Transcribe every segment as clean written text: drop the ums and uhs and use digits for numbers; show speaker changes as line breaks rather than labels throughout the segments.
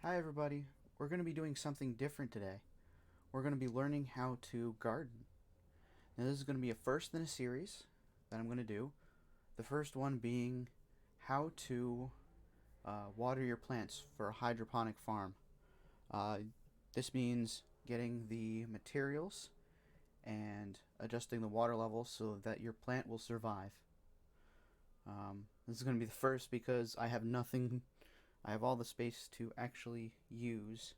Hi everybody, we're going to be doing something different today. We're going to be learning how to garden. Now this is going to be a first in a series that I'm going to do. The first one being how to water your plants for a hydroponic farm. This means getting the materials and adjusting the water level so that your plant will survive. This is going to be the first because I have nothing. I have all the space to actually use.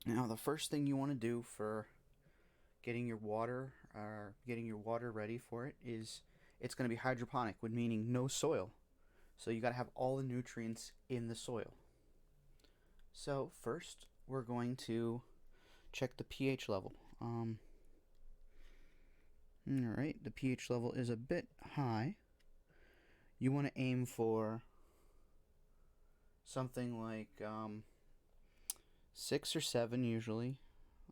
Now the first thing you want to do for getting your water ready for it is it's going to be hydroponic, with meaning no soil. So you got to have all the nutrients in the soil. So first we're going to check the pH level. Alright, the pH level is a bit high. You want to aim for something like 6 or 7 usually.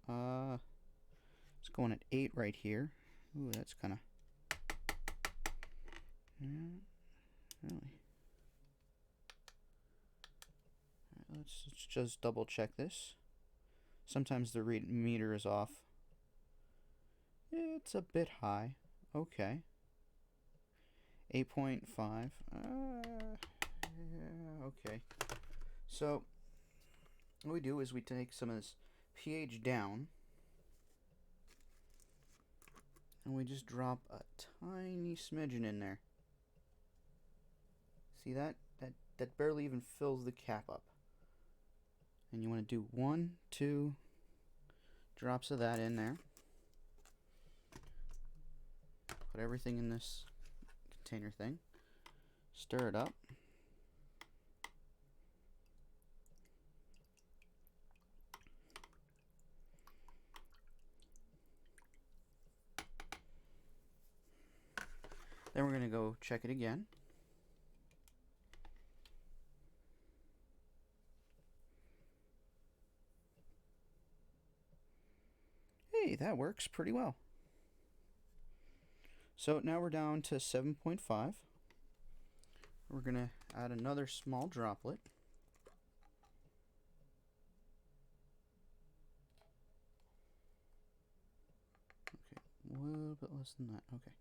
It's going at 8 right here. Ooh, that's kind of... Yeah, really. Right, let's just double check this. Sometimes the meter is off. It's a bit high. Okay. 8.5. Yeah, okay. So what we do is we take some of this pH down and we just drop a tiny smidgen in there. See that? That barely even fills the cap up. And you want to do 1, 2 drops of that in there. Put everything in this container thing. Stir it up. Then we're going to go check it again. Hey, that works pretty well. So now we're down to 7.5. We're going to add another small droplet. Okay, a little bit less than that. Okay.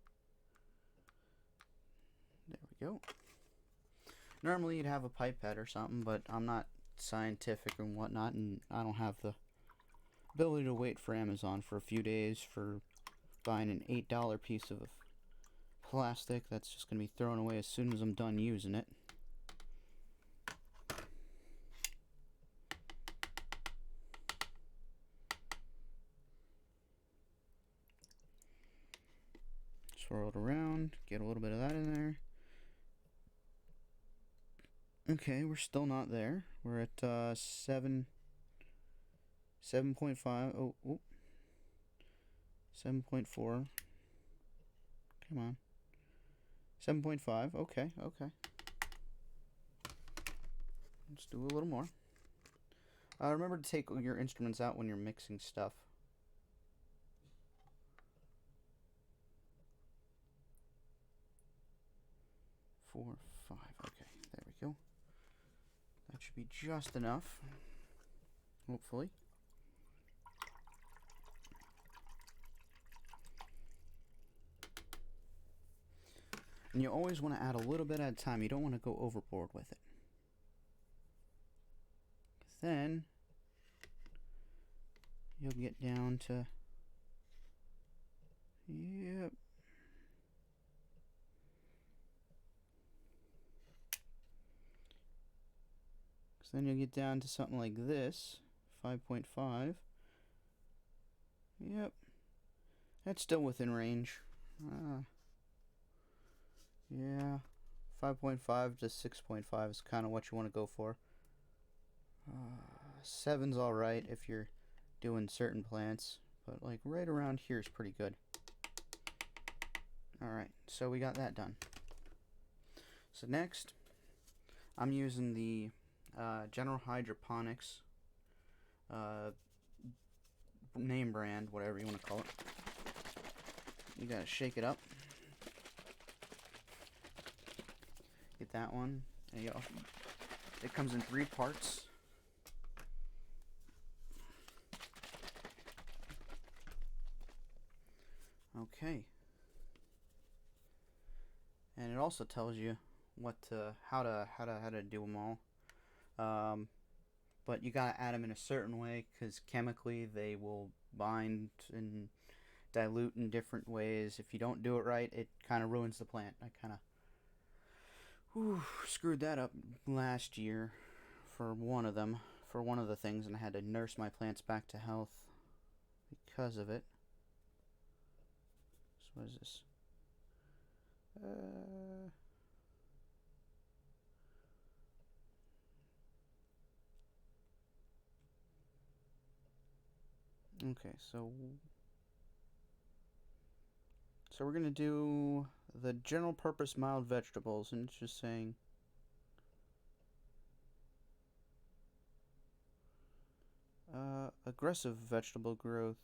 There we go. Normally you'd have a pipette or something, but I'm not scientific and whatnot, and I don't have the ability to wait for Amazon for a few days for buying an $8 piece of plastic that's just going to be thrown away as soon as I'm done using it. Swirl it around, get a little bit of that in there. Okay, we're still not there. We're at 7.5. Oh, 7.4. Come on. 7.5. Okay. Let's do a little more. Remember to take your instruments out when you're mixing stuff. Four, 5. Okay, there we go. That should be just enough, hopefully. And you always want to add a little bit at a time. You don't want to go overboard with it. Then you'll get down to, yep. So then you'll get down to something like this, 5.5. Yep. That's still within range. Yeah, 5.5 to 6.5 is kind of what you want to go for. 7's alright if you're doing certain plants, but like right around here is pretty good. Alright, so we got that done. So next, I'm using the General Hydroponics name brand, whatever you want to call it. You gotta shake it up. Get that one, And, it comes in 3 parts. Okay. And it also tells you how to do them all. But you gotta add them in a certain way because chemically they will bind and dilute in different ways. If you don't do it right, it kind of ruins the plant. I kind of screwed that up last year for one of them, for one of the things, and I had to nurse my plants back to health because of it. So what is this? Okay, so we're gonna do the general purpose mild vegetables, and it's just saying aggressive vegetable growth.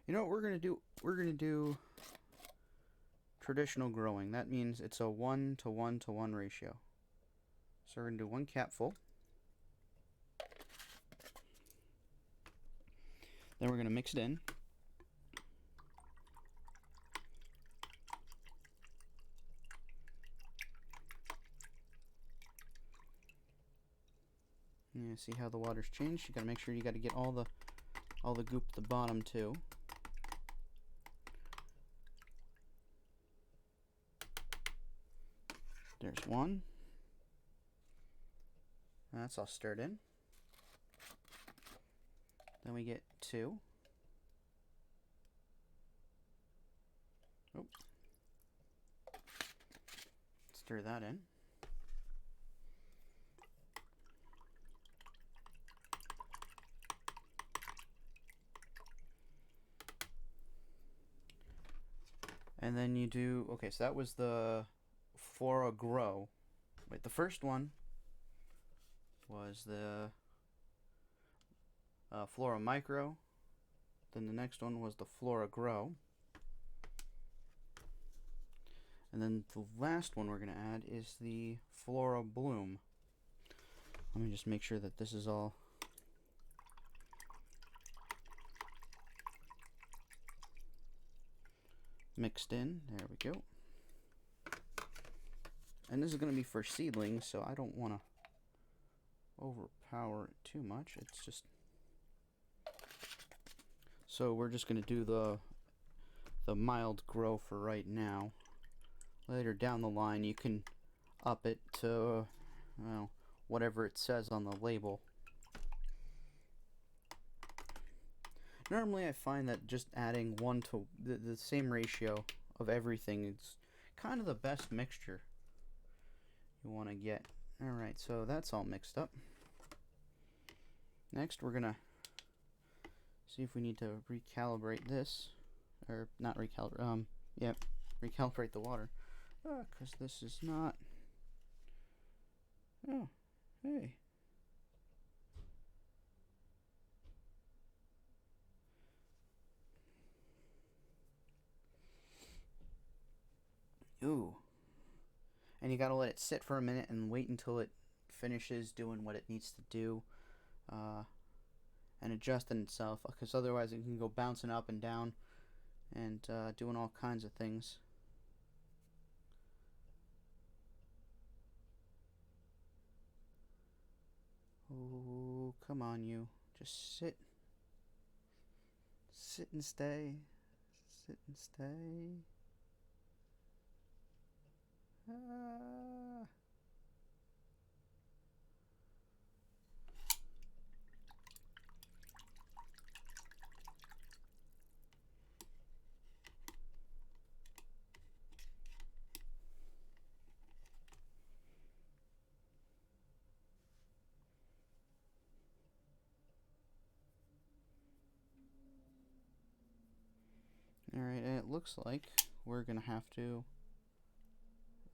You know what we're gonna do? We're gonna do traditional growing. That means it's a 1:1:1 ratio. So we're gonna do 1 capful. Then we're gonna mix it in. Yeah, see how the water's changed? You gotta make sure you gotta get all the goop at the bottom too. There's 1. That's all stirred in. Then we get 2. Oh. Stir that in. And then you do, okay, so that was the Flora Grow. Wait, the first one was the Flora Micro. Then the next one was the Flora Grow. And then the last one we're going to add is the Flora Bloom. Let me just make sure that this is all mixed in. There we go. And this is going to be for seedlings, so I don't want to overpower it too much. It's just... So we're just going to do the mild grow for right now. Later down the line, you can up it to, well, whatever it says on the label. Normally I find that just adding 1 to the same ratio of everything is kind of the best mixture you want to get. Alright, so that's all mixed up. Next we're gonna see if we need to recalibrate this, or not recalibrate, recalibrate the water, because this is not, oh, hey. Ooh. And you gotta let it sit for a minute and wait until it finishes doing what it needs to do, and adjusting itself, because otherwise it can go bouncing up and down and doing all kinds of things. Oh, come on, you. Just sit. Sit and stay. Sit and stay. Alright, and it looks like we're gonna have to...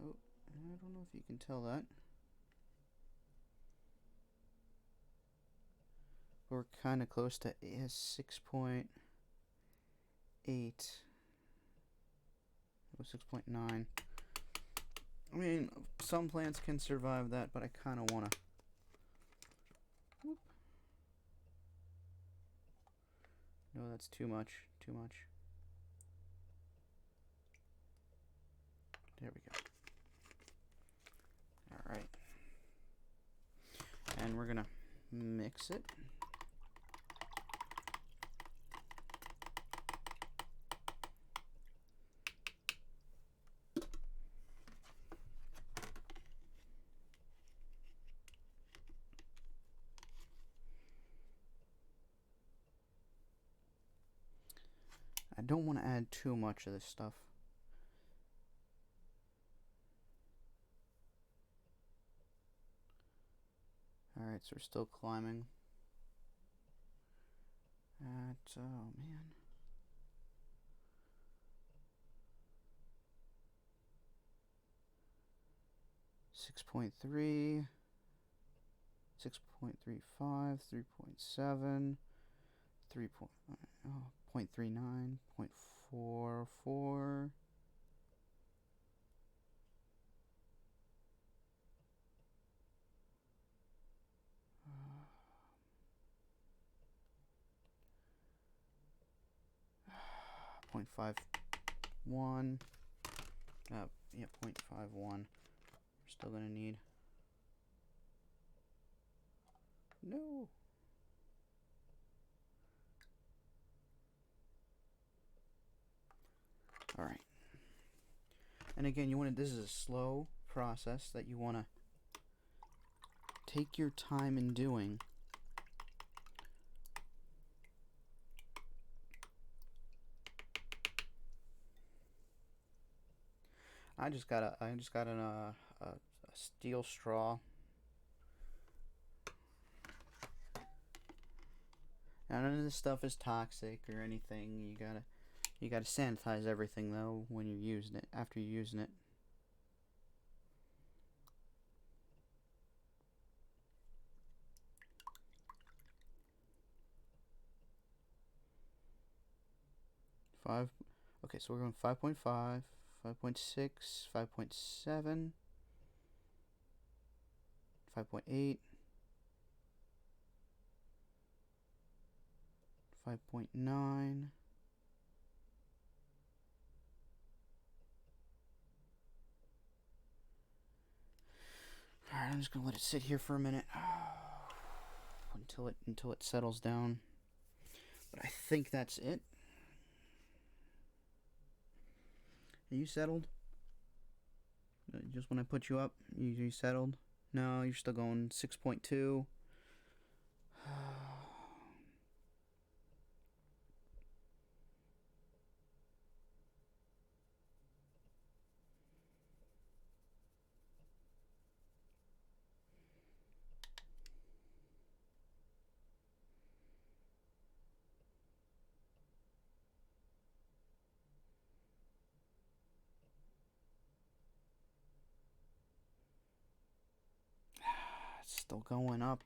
Oh, I don't know if you can tell that. We're kind of close to 6.8. 6.9. I mean, some plants can survive that, but I kind of want to. No, that's too much. Too much. There we go. All right. And we're going to mix it. I don't want to add too much of this stuff. Alright, so we're still climbing. Oh man. Six 6.3, 6.35, 3.7, 0.39, 0.44. Point 0.51. Yeah, 0.51. We're still gonna need. No. All right. And again, you want to. This is a slow process that you want to take your time in doing. I just got a steel straw. Now, none of this stuff is toxic or anything. You gotta sanitize everything though when you're using it. After you're using it. Okay, so we're going 5.5, 5.6, 5.7, 5.8, 5.9. Alright, I'm just gonna let it sit here for a minute until it settles down. But I think that's it. Are you settled? Just when I put you up, you settled? No, you're still going 6.2. It's still going up.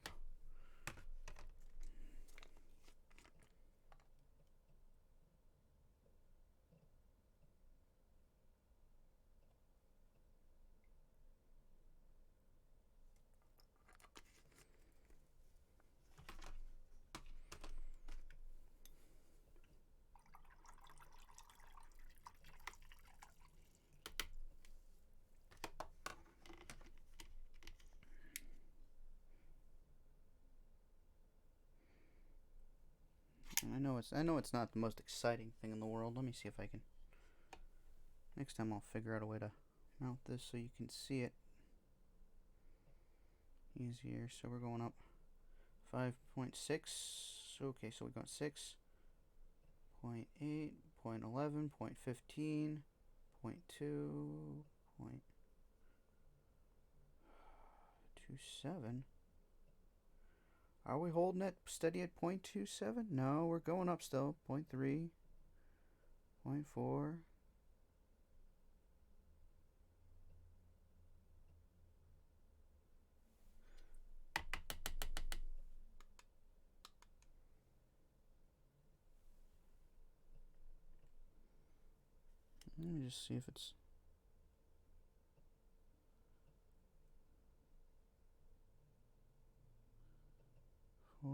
I know it's not the most exciting thing in the world. Let me see if I can. Next time I'll figure out a way to mount this so you can see it easier. So we're going up 5.6. Okay, so we're going 6, 0.8, 0.11, 0.15, 0.2, 0.27. Are we holding it steady at 0.27? No, we're going up still. 0.3, 0.4. Let me just see if it's 4.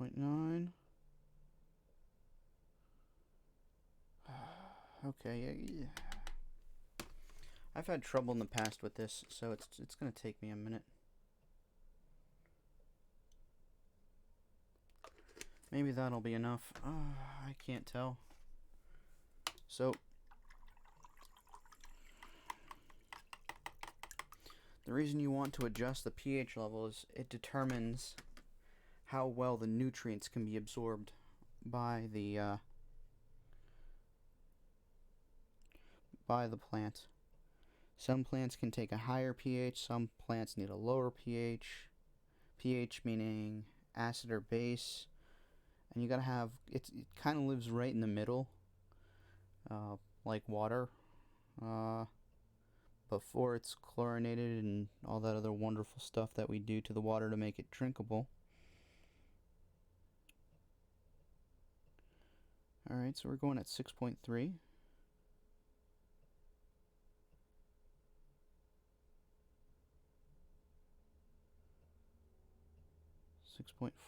4.9. Okay, yeah. I've had trouble in the past with this, so it's gonna take me a minute. Maybe that'll be enough. I can't tell. So the reason you want to adjust the pH level is it determines how well the nutrients can be absorbed by the plant. Some plants can take a higher pH, some plants need a lower pH. pH meaning acid or base, and you gotta have it kind of lives right in the middle, like water, before it's chlorinated and all that other wonderful stuff that we do to the water to make it drinkable. Alright, so we're going at 6.3.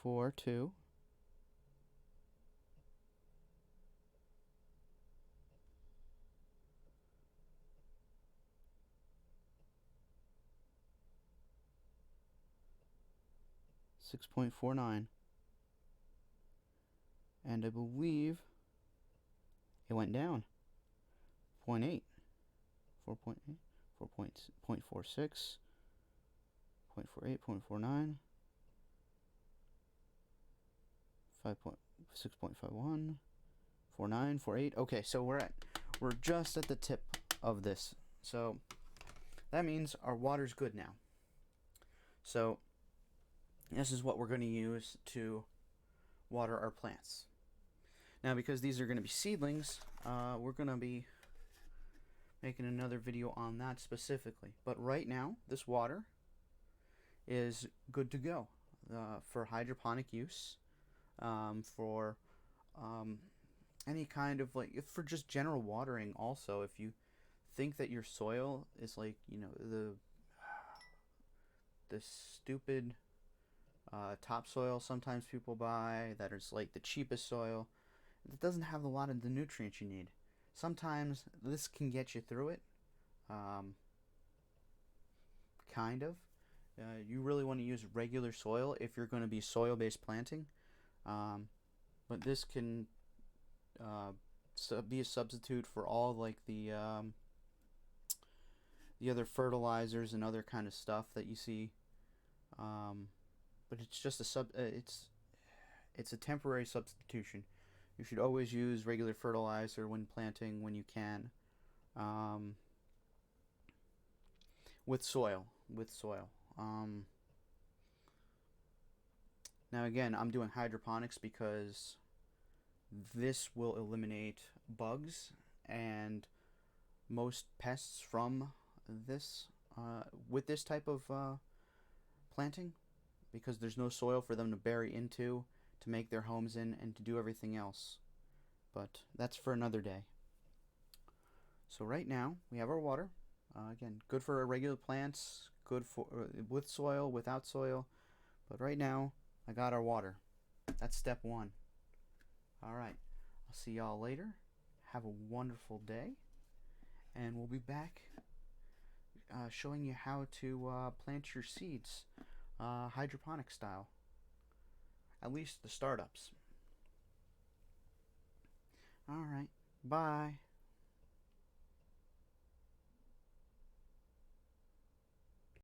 6.42. 6.49. And I believe it went down 0.8, 4.8, 4.46, 0.48, 0.49, 6.51, 49, 48. Okay, so we're just at the tip of this. So that means our water's good now. So this is what we're going to use to water our plants. Now, because these are going to be seedlings, we're going to be making another video on that specifically. But right now, this water is good to go for hydroponic use, for any kind of, like, for just general watering. Also, if you think that your soil is like, you know, the stupid topsoil sometimes people buy that is like the cheapest soil, it doesn't have a lot of the nutrients you need. Sometimes this can get you through it, kind of. You really want to use regular soil if you're going to be soil-based planting, but this can be a substitute for all, like, the other fertilizers and other kind of stuff that you see. But it's just it's a temporary substitution. You should always use regular fertilizer when planting when you can, with soil. Now again, I'm doing hydroponics because this will eliminate bugs and most pests from this with this type of planting, because there's no soil for them to bury into, to make their homes in, and to do everything else. But that's for another day. So right now we have our water. Again, good for regular plants, good for with soil, without soil. But right now I got our water. That's step one. All right, I'll see y'all later. Have a wonderful day, and we'll be back showing you how to plant your seeds hydroponic style, at least the startups. All right, bye.